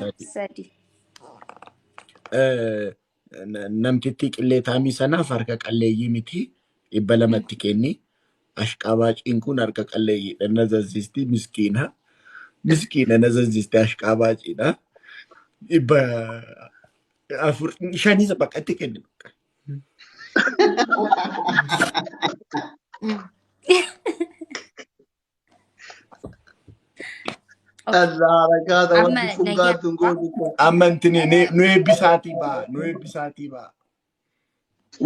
Sadi. Namtitti qilleetamii sanaaf harka qalleeyyii miti dhibba lamatti kenni. Ashqabaaciin kun harka qalleeyyiidha. Nazazzisti miskiina. Miskiina nazazzisti ashqabaaciidha. Dhibba afur shaniisa baqqatti kenni. Allah rakata wanti fungaatun gootu. Amantini nu eebbisaatii ba'a. Nu eebbisaatii ba'a.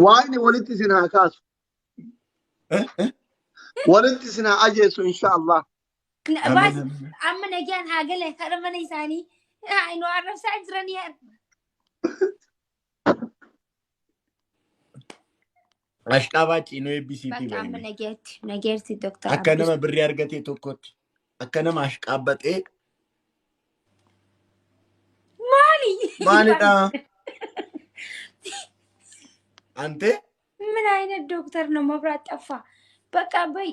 Waa'ee walitti sinaa kaasu. Walitti sinaa ajeessu inshallah. Bas amma nagaan haagale kada mana isaanii inu arrabsaa jiranii yaa. Ashqabaacii nu eebbisiitii Bakka amma ba'a. nageetti doktor. Akka nama birrii argatee tokkotti. Akka nama ashqaabbatee. Maalidha? Ante? ምን አይነት ዶክተር ነው መብራት ጠፋ በቃ በይ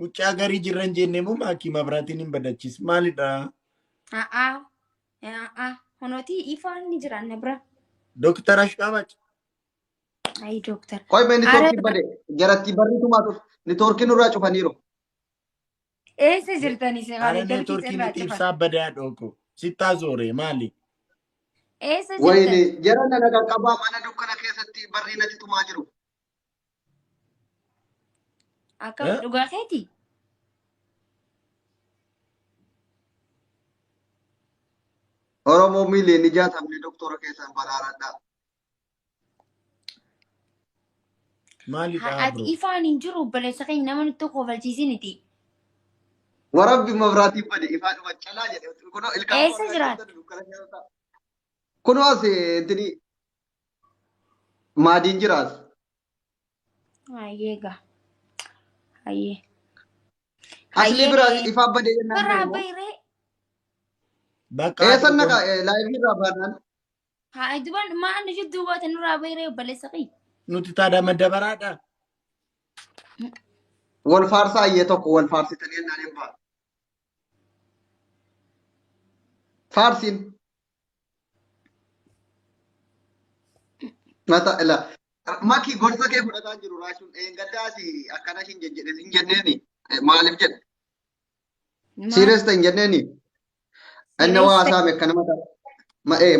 ውጭ ሀገር ይጅረን ጀኔሙ ማኪ መብራትን በደችስ ማልዳ ሆኖቲ ኢፋን ይጅራን ነብራ ዶክተር አሽቃባጭ አይ ዶክተር ቆይ በኔትወርክ በደ ጀራቲ በሪቱ ማቱ ኔትወርክ ኑራ ጩፈኒሮ ኤሰ ጅርተኒ ሰማለ ኔትወርክ ኒቲብሳ በዳ ዶኮ ሲታዞሬ ማሊ ኤሰ ወይኔ ጀራና ነቀቀባ ማነ ዱከነ ከሰቲ በሪነቲ ቱማጅሩ አካ ዱጋቴቲ ኦሮሞ ሚሊዮን ጃታምኒ ዶክተር ከሰን በራራዳ ማሊ አት ኢፋን እንጅሩ በለሰከኝ ነምን ተቆፈልቺሲኒቲ ወረቢ መብራቲ በደ ኢፋን ወጨላ ጀደ ኩኖ ኢልካ ኤሰ ጅራት ኩኖ አስ እንትኒ ማዲን ጅራስ አየጋ አየ አስሊ ብራስ ኢፋ በደ የና በራበይሬ በቃ ኤሰነካ ላይቭ ይራባናል ሃይድባን ማን ጅዱ ወት ኑራበይሬ በለሰከኝ ኑቲ ታዳ መደበራዳ ወልፋርሳ እየተኮ ወልፋርሲ ተኔና ነባ ፋርሲን mata ila maki gorsa ke fudata jiru raachuu gaddaasi akkana shin jenneni maalif jedhe serious tan jenneni anna waa saame kana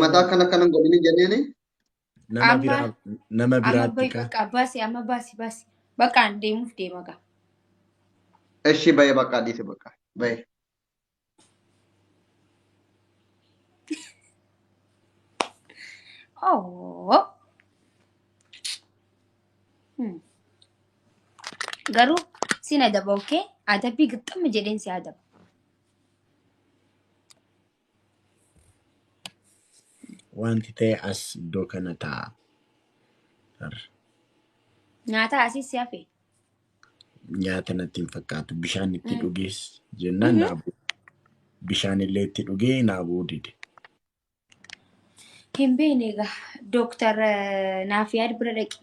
mata kana godini jenneni nama biraatti ka በቃ ባሲ አማ ባሲ ባሲ በቃ እንደሙፍ ደማጋ እሺ በይ በቃ ዲስ በቃ በይ ኦ garuu sin adaba okay adabii gixxum jedheen si adaba wanti ta'e as iddoo kana ta'a. nyaata asii si hafe Nyaata natti hin fakkaatu bishaan itti dhugees jennaan naabuu bishaan illee itti dhugee naabuu dide. hin beekne egaa dooktar Naafiyaad bira dhaqi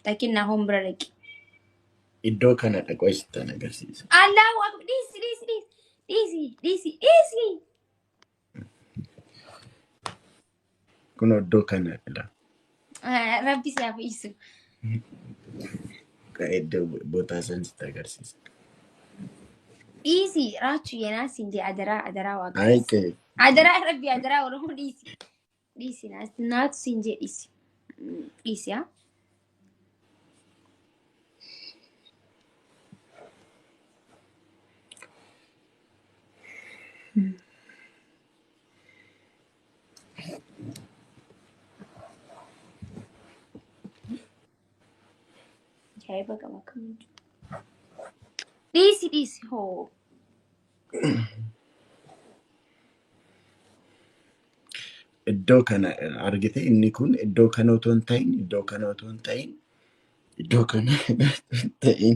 dhaqi Naahom bira dhaqi Iddoo kana dhaqoo isittan agarsiisa. Allahu akbar dhiisi Kun iddoo kana dha. rabbi si hafiisu Iddoo bootaa san sitti agarsiisa. dhiisi raachuu yenaa siin jee adaraa waaqa Ayike. adaraa rabbi adaraa oromoo dhiisi naatu siin jee dhiisi haa Jaya baga makam. Disi ho. Iddoo kana argite inni kun iddoo kana otoo hin ta'in iddoo kana otoo hin ta'in iddoo kana ta'in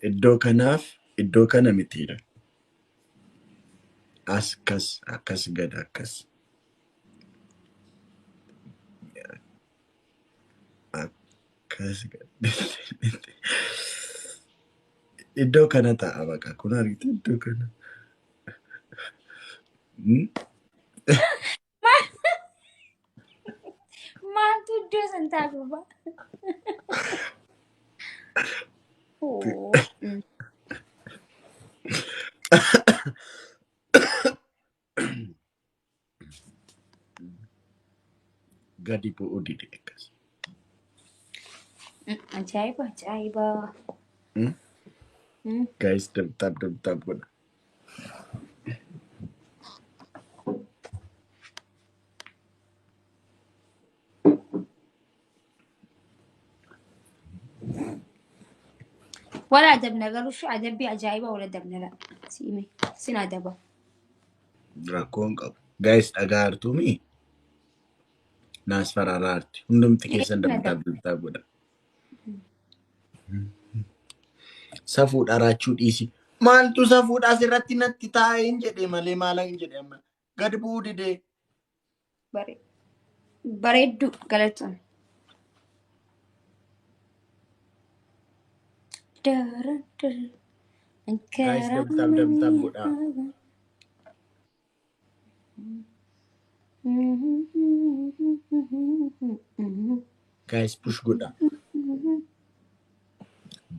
iddoo kanaaf iddoo kana mitiidha. Akkas gad akkas. Iddoo kana ta'a baqa kun argite iddoo kana. Maaltu iddoo santaa gubbaa? Gadi bu'uu dide akkas. Ajaa'iba. Guys, dabtab godha. Wala adabna garuu adabbii ajaa'iba wala adabna siime sin adaba. Rakkoon qabu. Guys, dhagaartuumi. Naas fararaarti. Hundumti keessan dabtab godha. Safuudha raachuu dhiisi. Maaltu safuudha asirratti natti taa'een jedhe malee maalan jedhe amma. Gadi bu'uu didee. Bareeddu galatoon. Guys, dabtab godha. Guys, push godha.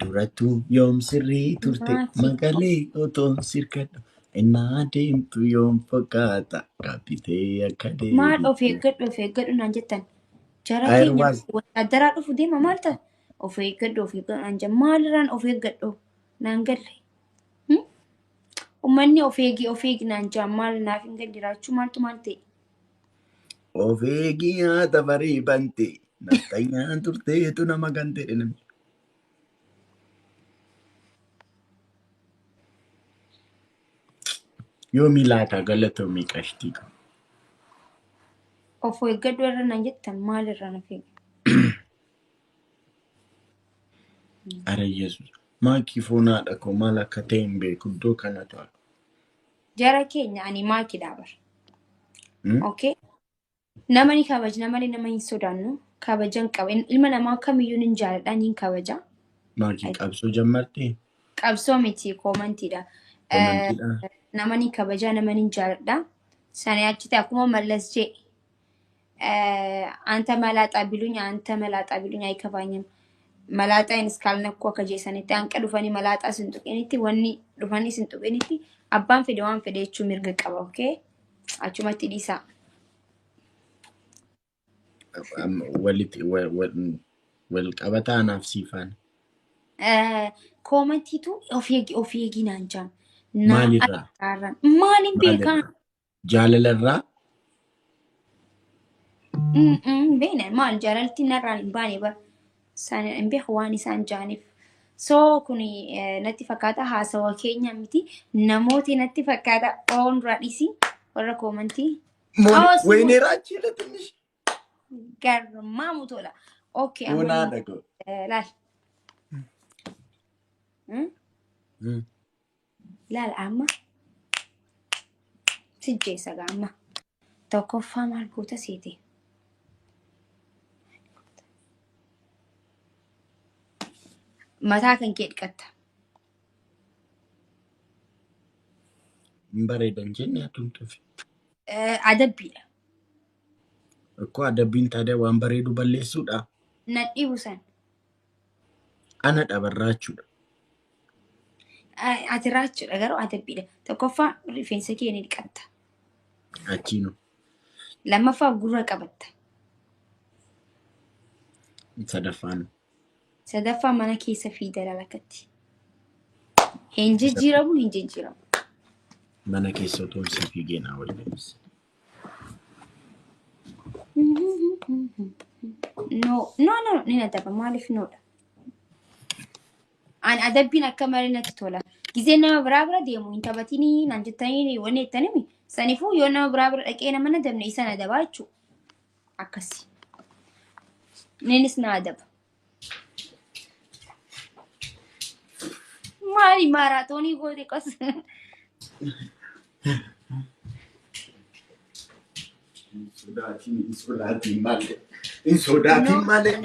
Duratu yoom sirrii turte magalee otoon sirkadhu. Innaa deemtu yoom fakkaata kaapitee akka deebitu. Maal of eeggadhu naan jettan. Jara keenya addaraa dhufu deema maal ta'a? Of eeggadhu naan jettan. Maalirraan of eeggadhu naan galle? Uummanni of eegi naan jettan maal naaf hin galle Raachuu maaltu maal ta'e? Of eegii nyaata barii bante. Naftanyaan turteetu nama gantee namni. Yoomi laata galatoomii qashtii qabu. Of eeggadhu irra naan jettan maalirraan of eegi? Ara Yesuus. Maakii foonaadha koo maal akka ta'e hin beeku iddoo kana ta'a. Jara keenya ani maakii dhaabar. Okay. Nama ni kabaja malee nama hin sodaannu. Kabajan qaba. Ilma namaa kamiyyuu hin jaaladha hin kabaja. Maakii qabsoo jammartee? Qabsoo miti koomantiidha. Nama ni kabaja nama hin jaaladha. Sana achite akkuma mallas jee. Anta malaaxaa biluun ay kabaanyam. Malaaxaa inis kaalnakku akka jeesanitti hanqa dhufanii malaaxaa sin tuqinitti wanni dhufanii sin tuqinitti abbaan fedhe waan fedhe jechuu mirga qaba. Okay? Achumatti dhiisaa. Wal qabataa anaaf siifaan. Koomantiitu of eegi naan jaan. Maalirraa? Maaliin beekaan? Jaalalarraa? Beena maal jaalalti narraan hin baane bara. Sana hin beeku waan isaan jaaniif. So kuni natti fakkaata haasawa keenya miti. Namooti natti fakkaata oon raadhisi warra koomantii. Wayinee raachila tinish. Garmaa mutoodha. Okay. Wanaadha koo. Laal. Laal amma. Sijjeessa gaama. Tokkoffaa maal goota seete? Mataa kan kee dhiqatta. Bareedan jennee atumtuuf. Adabbiidha. Akkoo adabbiin taatee waan bareedu balleessuudha. Nadhii buusan. Ana dhabarraachuudha. Ati raachuudha garuu adabbiidha. Tokkoffaa rifeensa kee ni dhiqatta. Achiinu. Lammaffaa gurra qabatta. Sadaffaa mana keessa fiida lalakatti. Hin jijjiiramu. Mana keessa otoo si fiigeenaa wal gahiisa. No, ni adaba maaliif noodha? Ani adabbiin akka malee natti tola. Gizee nama biraa deemu hin taphatinii naan jettanii wanni jettanimi. Sanifuu yoo nama biraa dhaqee nama nadabne isa nadabaa jechuudha. Akkasi. Ninis na adaba. Maali maaraatoonii goote qos. Insodaatiin malee.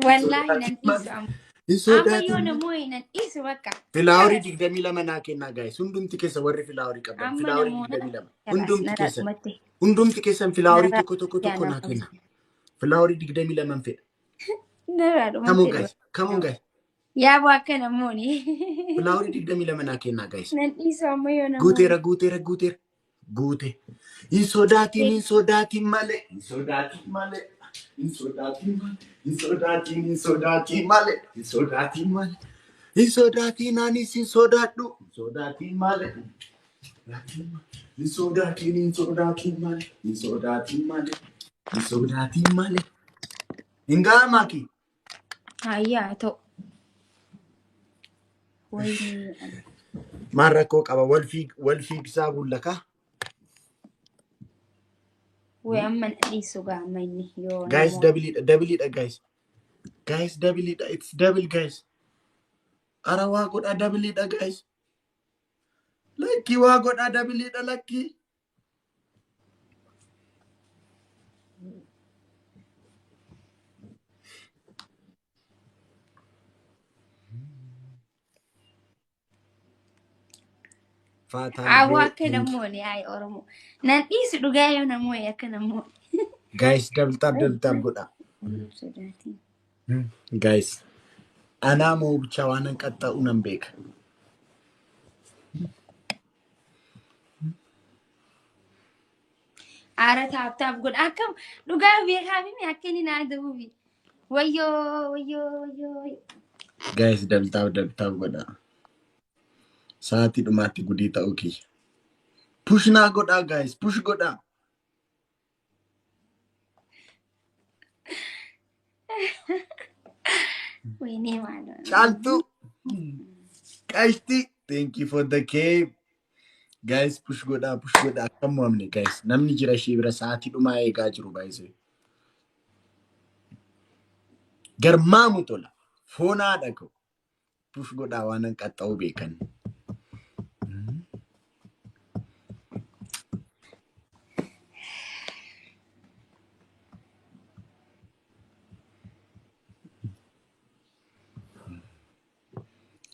Wallahi nan dhiisu amma. Hin Amma yoo sodaatin. namoo hin dhiisu bakka. Filaaworii 22 naa kennaa guys. Hundumti keessa warri filaaworii qaban. Amma Filaaworii namoota 22. jaraas Hundumti nara keessan. dhumatti. Hundumti keessan filaaworii Nara tokko naa kenna. Filaaworii 22 fedha. nara Come on dhumatti guys. Come on guys. yaaboo akka namooni. Filaaworii 22 naa kennaa guys. Nan dhiisu amma yoo Guuteera namooni. guuteera guuteera. Guute. Hin sodaatin malee. Hin sodaatin malee. Hin sodaatin malee. Hin sodaatin malee. Hin sodaatin malee. Hin sodaatin anis hin sodaadhu. Hin sodaatin malee. Hin sodaatin malee. Hin sodaatin malee. Hin sodaatin malee. Hin ga'a Maaki. Hayyaa ta'u. Wayii. Maal rakkoo qaba wal fiigsaa bullakaa. Way amma dhiisu gaama inni yoo Guys, namoo. double it, guys. Guys, double it. It's double, guys. Ara waa godha double it, guys. Lucky waa godha double it, lucky. Awwa akka namooni ay Oromoo. Nan dhiisu dhugaa yoo namoo akka namooni. Guys, double tap godha. Sodaatiin. Guys, anaa moo bicha waan hin qaxxa'u nan beeka. Aara taap godha akkam dhugaa beekaa fi akka inni naa ta'uufi. Wayyoo. Guys, double tap godha. Sa'aatii dhumaatti gudii ta'uu kiyya. Push naa godha, guys. Push godha. Wayinee maal. Caaltu. Qashti. Thank you for the cake. Guys, push godha. Akkam mo'amne, guys. Namni jira ishee bira sa'aatii dhumaa eegaa jiru, baay'isee. Garmaamu tola. Foonaa dhaqu. Push godha waan hin qaxxa'u beekan.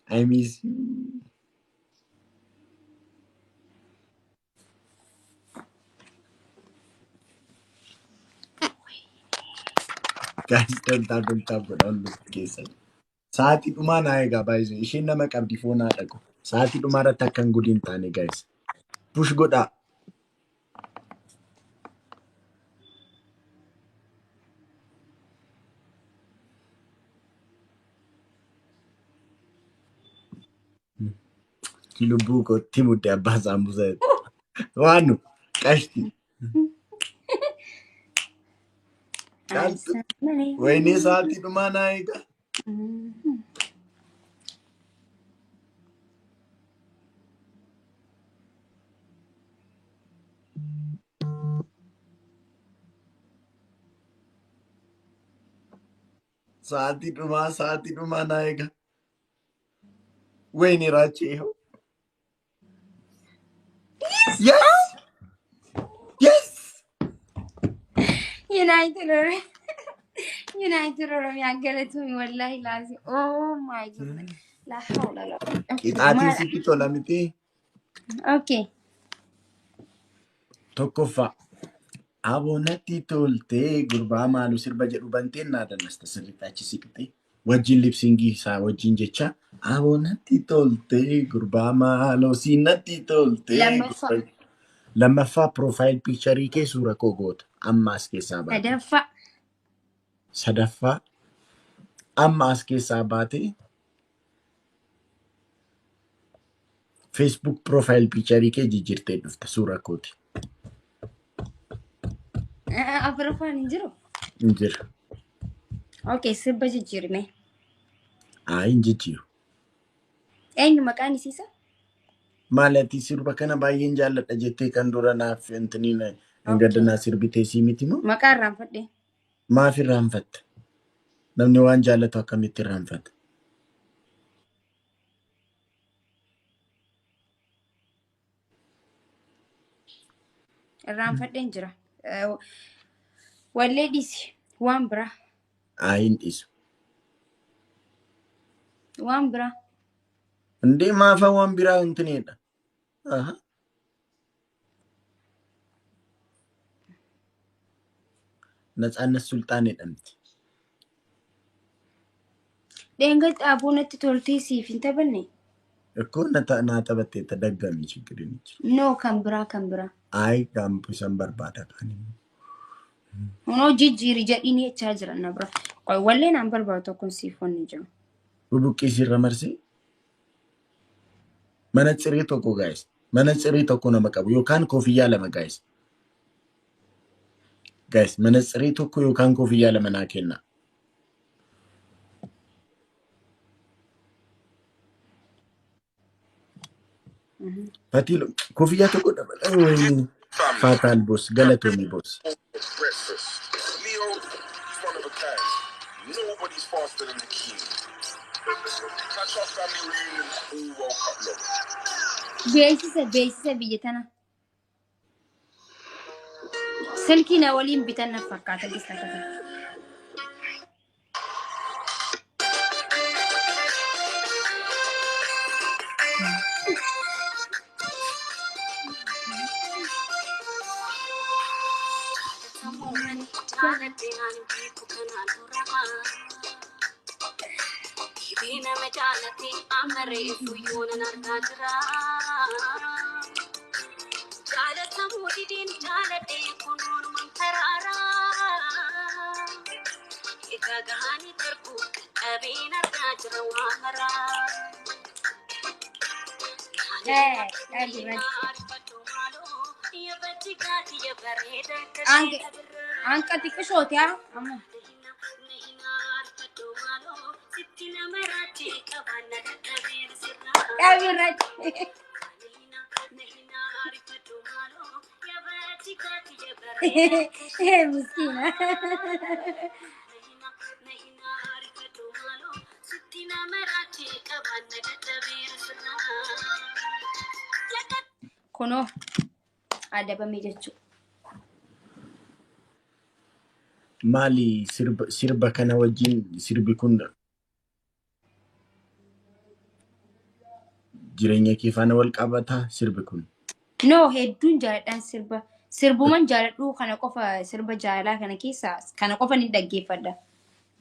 I miss you. Guys, don't tap godha hundumti keessan. Sa'aatii dhumaa naa eegaa baay'isee. Isheen nama qabdi foonaa dhaqu. Sa'aatii dhumaa irratti akka hin gudiin taane, guys. Push godha. Lubbuu kootti mudde abbaa saambusaa. Waanu qashti. Caaltu. Wayinee sa'aatii dhumaa naa eegaa. Sa'aatii dhumaa naa eegaa. Wayinee raachee hoo. Yes! United Oromiyaa galatuun wallahi laazim. Oh my goodness. La hawla la quwwata. Qixaatiin sitti tola miti. Okay. Tokkoffaa. Aboonatti toltee gurbaa maaluu sirba jedhu banteen naa dannasta sirriitti achi siqxee. Wajjin lipsingii isaa wajjin jecha. Aboonatti toltee gurbaa maaloo siinatti toltee. Lammaffaa profile picture kee suura koo goota. Amma as keessaa baate. Sadaffaa. Amma as keessaa baate. Facebook profile picture kee jijjiirtee dhufta suura kooti. Afurafaan hin jiru? Hin jiru. Okay, sirba jijjiirme. Hin jijjiiru. Eenyu maqaan isiisa? Maalati sirba kana baay'een jaalladha jettee kan dura naaf intiniin gaddanaa sirbitee sii miti moo? Maqaa irraanfadhe. Maaf irraanfatta? Namni waan jaallatu akkamitti irraanfata? Irraanfadheen jira. Wallee dhiisi waan biraa. Hin dhiisu. Waan biraa. Ndee maafa waan biraa huntinedha. Aha. Natsaannas sultaanedha miti. Dheenga xaaboo natti toltee siif hin taphanne? Ekkoo naa taphattee daggami ችግር የለም. No, kan biraa. Ay gaampisan barbaada kaanimu. Hunoo jijjiiri jedhiin jechaa jiran na bira. Qoy wallee naan barbaadu tokkoon siif wanni jiru. Bubuqqisirra marsee. Manatsirii tokko guys. Manatsirii tokko nama qabu yookaan koofiyyaa lama guys. Guys, manatsirii tokko yookaan koofiyyaa lama naa kenna. Fatilo, koofiyyaa tokko dabala. Fatal boss, galatomi boss. Breakfast. Leo, one of a kind. Nobody's faster than the king. Catch our family reunion, all World Cup level. Beeksisa biyya tana. Silkii na waliin bitan na fakkaata bisa kana. Anka xiqqishooti haa amma. Miskiina. Kunoo adabamee jechuudha. Maali sirba kana wajjin sirbi kun jireenya kee faana wal qabataa sirbi kun? No, hedduun jaaladhaan sirba. Sirbuman jaaladhu kana qofa sirba jaalalaa kana keessa kana qofa ni dhaggeeffadha.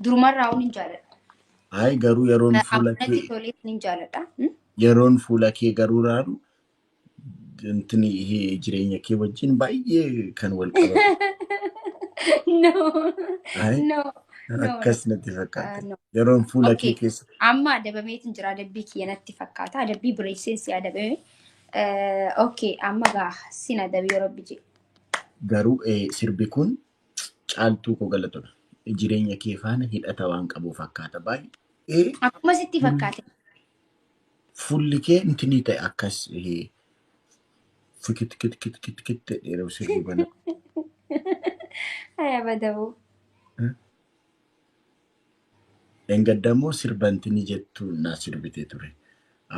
Durumarraa hin jaaladha. Ay garuu yeroon fuula Abunatti kee tolee ni jaaladha. yeroon fuula kee garuu raaru intini ihe jireenya kee wajjin baay'ee kan wal qabatu. No. Ay No. akkas natti fakkaata. No. Yeroon fuula kee Okay. keessa Amma adabameetiin jira adabbii kiyya natti fakkaata. Adabbii bireessensi adabame. Okay, amma gaa sin adabii Rabbi jedhe. garuu sirbi kun caaltuu koo galatudha. Jireenya kee faana hidhata waan qabu fakkaata baay'ee. Akkuma sitti fakkaate. Fuulli kee intinii ta'e akkas fikit dheerau sirbi bana. Aya badabuu. Engaddamoo sirba intinii jettu naa sirbitee ture.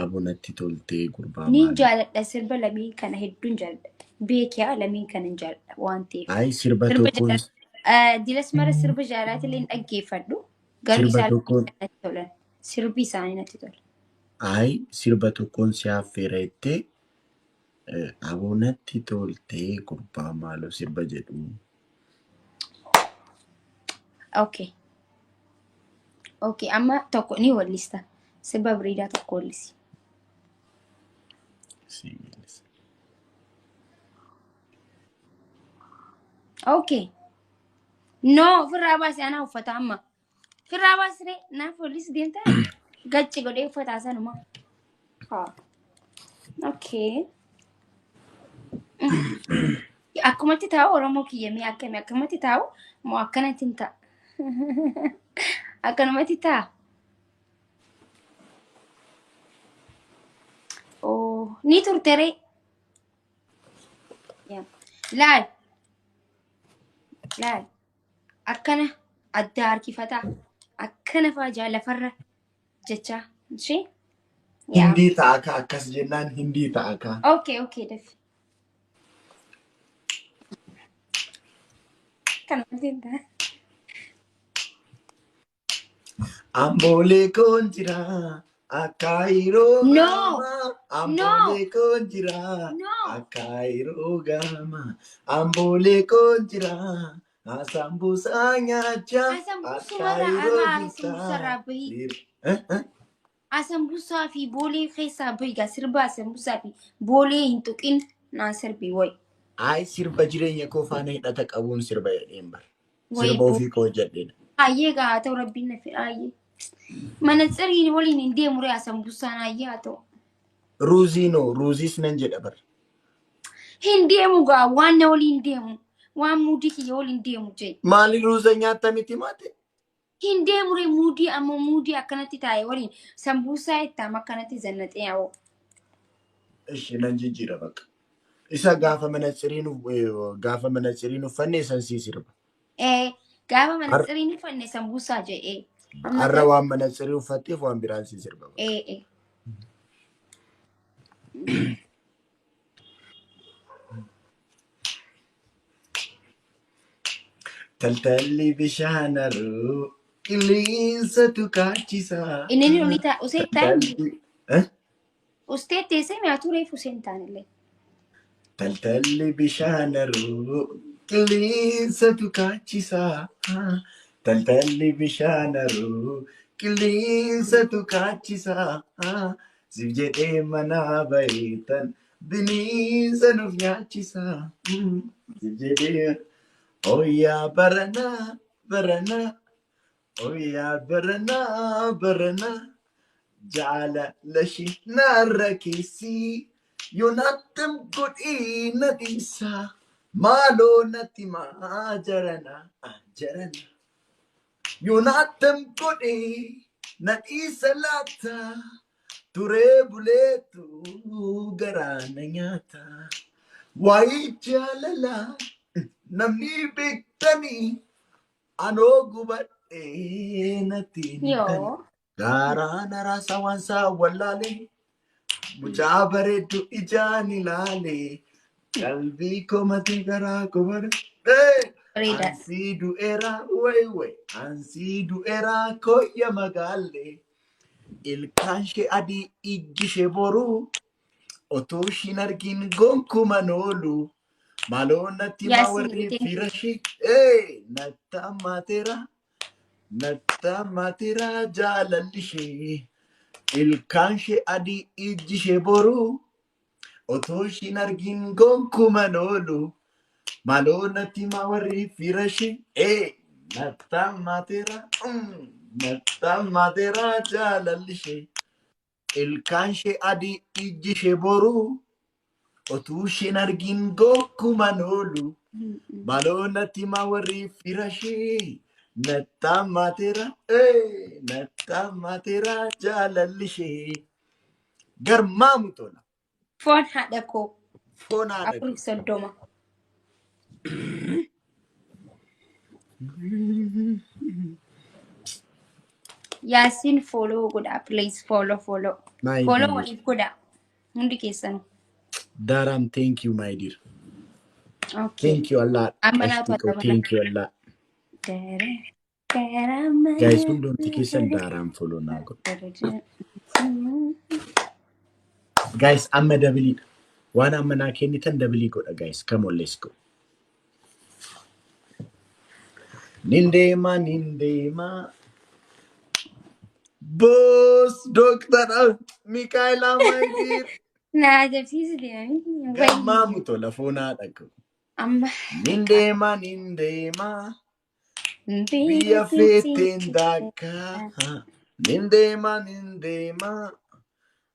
Abonatti toltee gurbaa Nin maali? jaaladha sirba lameen kana hedduun jaaladha. Beekiyaa lameen kana hin jaaladha waan ta'eef. Ay sirba Sirba tokkoon dilas mara sirba jaalaati illee hin dhaggeeffadhu. Garuu sirba isaan tokkoon natti tolan. Sirbi isaanii natti tola. ay sirba tokkoon si affeera jettee abonatti toltee gurbaa maaloo sirba jedhu. Okay. Okay, amma tokko ni wallista. Sirba biriidaa tokko wallisi. Okay. No, ofirraa baasee anaa uffata amma. Ofirraa baasee naaf wallisi deemtaa? Gacci godhee uffataa sanuma. Okay. Akkumatti taa'u Oromoo kiyyamee akkamii akkumatti taa'u moo akkanatti hin ta'a? Akkanumatti ta'a. Oh, ni turtere. Laal. Laal. Akkana adda harkifataa. Akkana fa'aa lafarra jecha. Ishee? Hindii ta'a ka akkas jennaan hindii ta'a ka. Okay, dafi. Kanumatti hin ta'a. Ambolee koon jira akka yeroo No. gama. Ambolee koon jira No. akka yeroo gama. Ambolee koon jira asambuusaa nyaachaa akka yeroo bitaa. Asambuusaa fi boolee keessaa bahiga sirba asambuusaa fi boolee hin tuqin naa sirbi wayi. Ay sirba jireenya koo faana hidhata qabuun sirba jedheen bara. Wayi Sirba ofii koo jedheen. Ayyee gaa ta'u rabbiin na fedha ayyee. Manatsiriin waliin hin deemu ree asambuusaan ayyee haa ta'u. Ruuziinoo ruuziis nan jedha bara. Hin deemu gaa waan na waliin deemu. Waan muudii kiyya waliin deemu jee. Maali ruuza nyaatta miti maate? Hin deemu ree muudii amma muudii akkanatti taa'e waliin sambuusaa ittaam akkanatti zannaxee yaa'u. Ishi nan jijjiira bakka. Isa gaafa manatsiriin uffanne san sii sirba. Gaafa manatsiriin uffanne sambuusaa jee. Har'a waan manatsirii uffatteef waan biraan sii sirba. Taltalli bishaanaruu qilleensa tukaachisa. Inni ni ulita useettaan. Usted teessee mi'aatu reefu seentaanillee. Taltalli bishaanaruu qilleensa tukaachisa. Taltalli bishaanaruu qilleensa tukaachisa. Siif jedhee manaa bareetan bineensa nuuf nyaachisa. Siif jedhee oyyaa baranaa baranaa. Oyyaa baranaa baranaa. Jaalalashi narra keessi yoonattam godhii na dhiisa maaloo natti maa jarana jarana yoonattam godhii na dhiisa laata turee buleetu garaana nyaata waa'ee jaalalaa namni beektanii anoo gubadhee natti hintani. Garaan rasa wansa wallaalee mucaa bareeddu ijaan ilaalee qalbii komati garaa kobara. Ansii du'eeraa wayi ansii du'eeraa koyya magaalee ilkaan shee adii ijji shee boruu otoo ishiin argin gonkuman oolu maaloo natti maa warri fira shee nattamaateera. Nattamaateera jaalalli shee ilkaan shee adii ijji shee boruu otoo ishiin argin gonkuman oolu maaloo natti maa warri fira shee nattamaateera jaalalli shee ilkaan shee adii ijji shee boruu otoo ishiin argin gonkuman oolu maaloo natti maa warri fira shee. Nattamaateera jaalalli shee garmaamu tola. Foon haadha koo. Foon haadha koo. 430. Yaasiin follow godha please follow. Follow waliif godha hundi keessan. Daram thank you my dear. Okay. Thank you a lot. Thank you a lot. Guys, who don't take a daram follow now. Guys, I'm a double. One I'm a Kenyan double go. Guys, come on, let's go. Nindema. Boss, Doctor Michaela, my dear. Nah, the fees there. Mamuto la phone ako. Nindema. Via fetendaka. Nindema.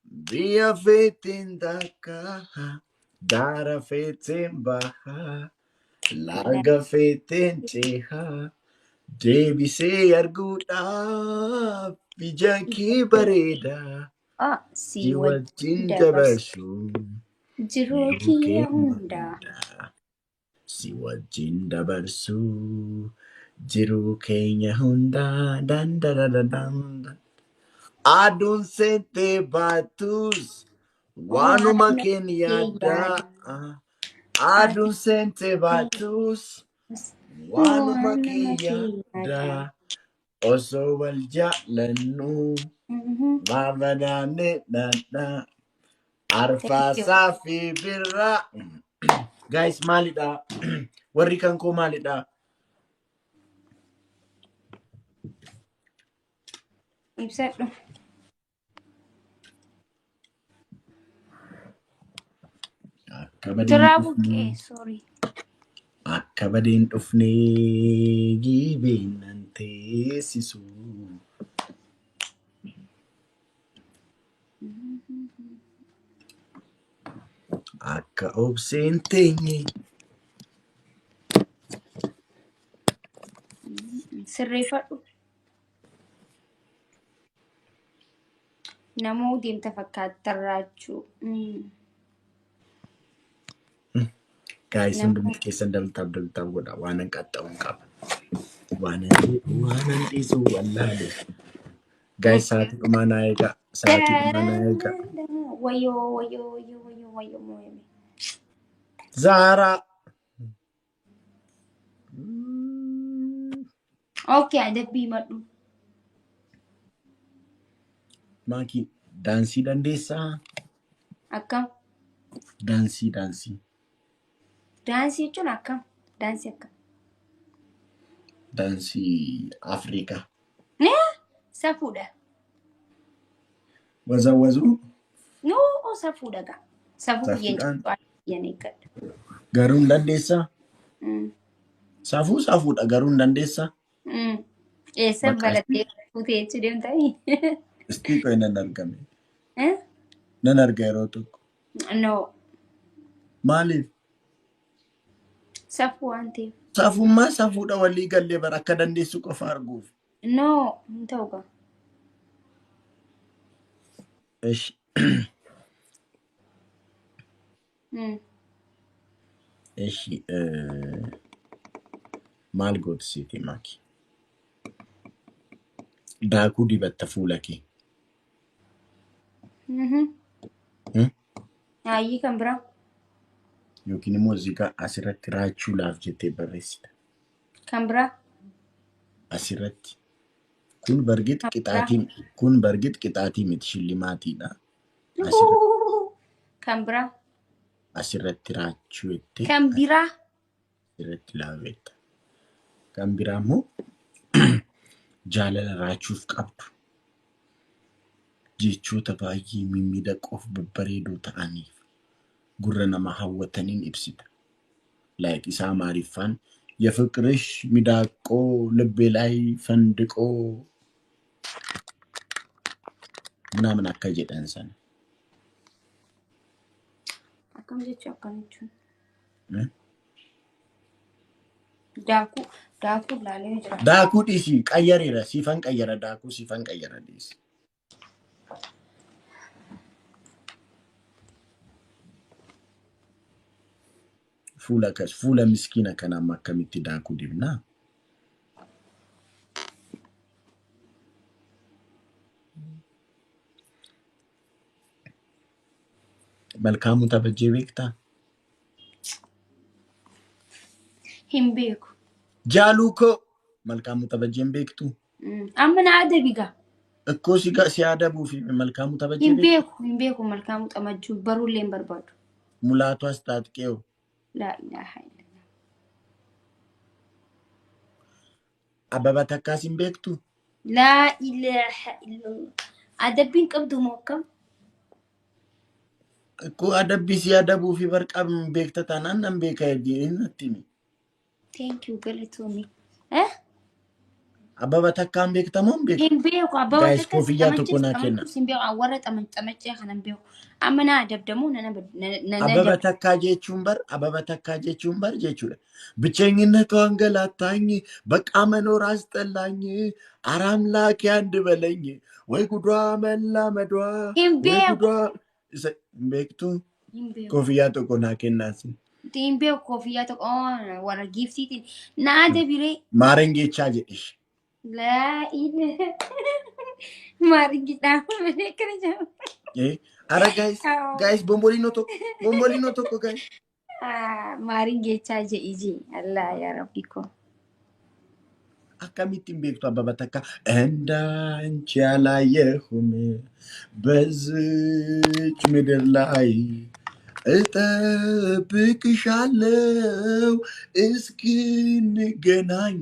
Via fetendaka. Dara fetembaha. Laga fetencheha. Debi se arguda. Bijaki bareda. Si wajin dabarsu. Jiruki hunda. Si wajin dabarsu. Jiru Kenya hunda dan. Adun sente batus wanuma Kenyada. Adun sente batus wanuma Kenyada. osoo wal jaalannu maafanaanne dhandhaa arfaasaa fi birraa. Guys, maalidha? Warri kan koo maalidha? Ibsadhu. Turaa buqqee, sorry. Akka badeen dhufnee giibeen nan teessisu. Akka obseen teenye. Sirreeffadhu. Namoo deemta fakkaata Raachuu. Guys, hundumti keessan daltaaf godha. Waan hin qaxxa'uun qaba. Waan hin dhiisu wallaalee. Guys, sa'aatii dhumaa naa eegaa. Sa'aatii dhumaa naa eegaa. Wayyoo moo'eme. Zaaraa. Okay, adabbii madhu. Maaki, daansii dandeessaa? Akkam? Daansii. Daansii jechuun akkam? Daansii akkam? Daansii Afrikaa. Safuudha. Wazawwazuu? Noo safuudha gaa. Safuu biyyeen eeggadha. Garuu hin dandeessaa? Safuudha garuu hin dandeessaa? Eessa barattee fuutee jechuu deemtanii? Istiiqoo nan argame. Nan arga yeroo tokko. No. Maaliif? Safuu waan ta'eef. Safummaa safuudha walii gallee bara akka dandeessu qofa arguuf. No, hin ta'u gaa. Eshi. Eshi. Maal gootu Maaki? Daakuu dibatta fuula kee. Hayyii kan biraa? Yookiin immoo zigaa asirratti raachuu laaf jettee barreessita. Kan biraa? Asirratti. Kun bargit qixaatii miti shillimaatiidha. Kan biraa? Asirratti raachuu jettee. Kan biraa? Asirratti laafetta. Kan biraa immoo jaalala raachuuf qabdu. Jechoota baay'ee mimmiidhaqoof babbareedoo ta'aniif gurra nama hawwataniin ibsita. Like isaa maariffaan የፍቅርሽ ሚዳቆ ልቤ ላይ ፈንድቆ ምናምን akka jedhan sana. Akkam jechuu akkamichuun? Daakuu laalee jira. Daakuu dhiisii qayyareera siifan qayyara daakuu siifan qayyara dhiisi. Fuula miskiina kana amma akkamitti daakuu dibnaa? Malkaamuu taphachee beektaa? Hin beeku. Jaaluu koo malkaamuu taphachee hin beektu? Amma na adabiga. Akkoo si adabuu fi malkaamuu taphachee beektu? Hin beeku malkaamuu taphachuu baruullee hin barbaadu. Mulaatu as taatqeewu. La ilaha illallah. Ababa takkaas hin beektu? La ilaha illallah. Adabbiin qabdu moo akkam? Akkoo adabbii si adabuu fi barqaab beekta taanaan nan beeka natti himi. Thank you galatoomii. Ababa takkaan beektamoo hin beektu? Hin beeku ababa Guys, koofiyyaa tokko naa kenna. Hin beeku warra xamacee kana hin beeku. Amma na adabdamuu na Ababa takkaa jechuun bar jechuudha. ብቸኝነት አንገላታኝ በቃ መኖር አስጠላኝ ኧረ አምላኬ አንድ በለኝ ወይ ጉዷ መላመዷ ወይ ጉዷ ቤክቱ ኮፍያ tokko naa kennaasi. Hin beeku koofiyyaa tokko warra giiftiitiin na adabiree. Maarengeechaa jedhish. La ilaha maringidhaan malee kana jedhamu. Ara guys bombolino tokko guys. Maringechaa jedhiji Allah yaa rabbi ko. akkamitti beektu abbaba takka እንዳንቺ አላየሁም በዚች ምድር ላይ እጠብቅሻለሁ እስክንገናኝ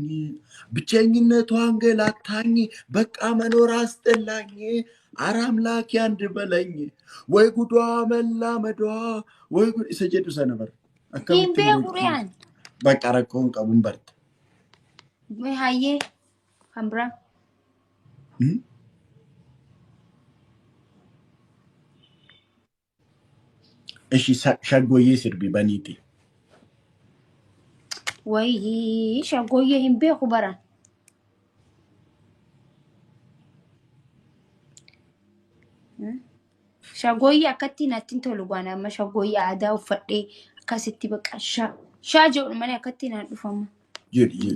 ብቸኝነቷ አንገላታኝ በቃ መኖር አስጠላኝ ኧረ አምላኬ አንድ በለኝ ወይ ጉዷ መላመዷ ወይ ጉድ isa jedhu sana bar akkamitti Beekuriyaan. bakka rakkoon qabuun barta Hayyee kan biraa. እሺ ሸጎዬ ስርቢ በኒቲ Wayii shaggooyyee hin beeku baran. Shaggooyyee akkatti natti hin tolu waan amma shaggooyyee aadaa uffadhee akkasitti baqa shaa jedhu malee akkatti naan dhufama. jedhi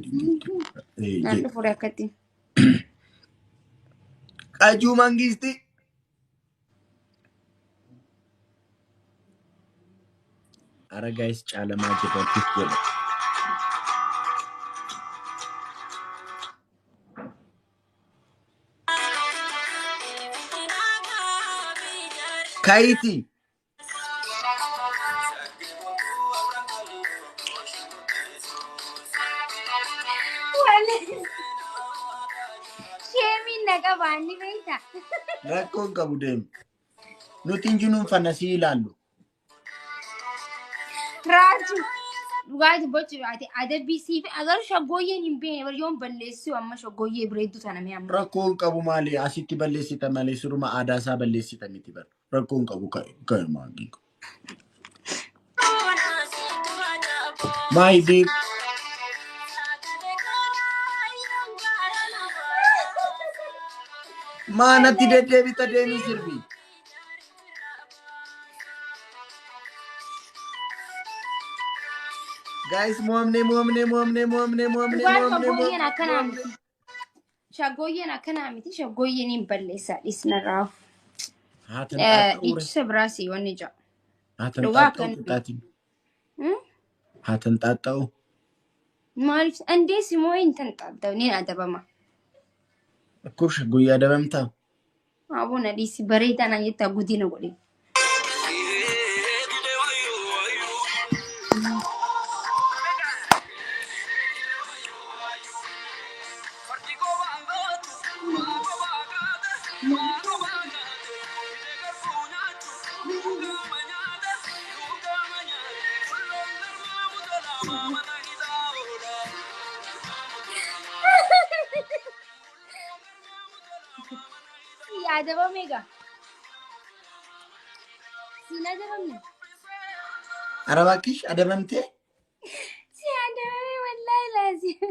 Naan dhufure akkatti. qajuu mangisti ara guys caalamaa jirratti jedha kaiti Sheemiin naqa baanni beekta. rakkoon qabu deemu nuti injinuun fanasii ilaallu Raachuu dhugaatii boci adabbii siif agar shaggooyyeen hin beekne bar yoon balleessu amma shaggooyyee bireeddu sana mee amma. rakkoon qabu maali asitti balleessita malee suruma aadaa isaa balleessita miti bar rakkoon qabu ka'e maangii my dear maanatti deddeebita deemii sirbi guys moomne Shaggooyyeen akkanaa miti. Shaggooyyeen akkanaa miti. Shaggooyyeen hin balleessaa dhisnarraaf. Dhiichisa biraasii wanni ja'a. Dhugaa akkan. Hatan xaaxa'u. Maaliif andeessi moo hin tanxaaxa'u ni adabama. Akkoo shaggooyyee adabamtaa? Abuna dhiisi bareedaa naan jettaa guddina godhe. Adabame egaa. Siin adabamne. Arabaakish adabamtee? Si adabame wallaahi laazim.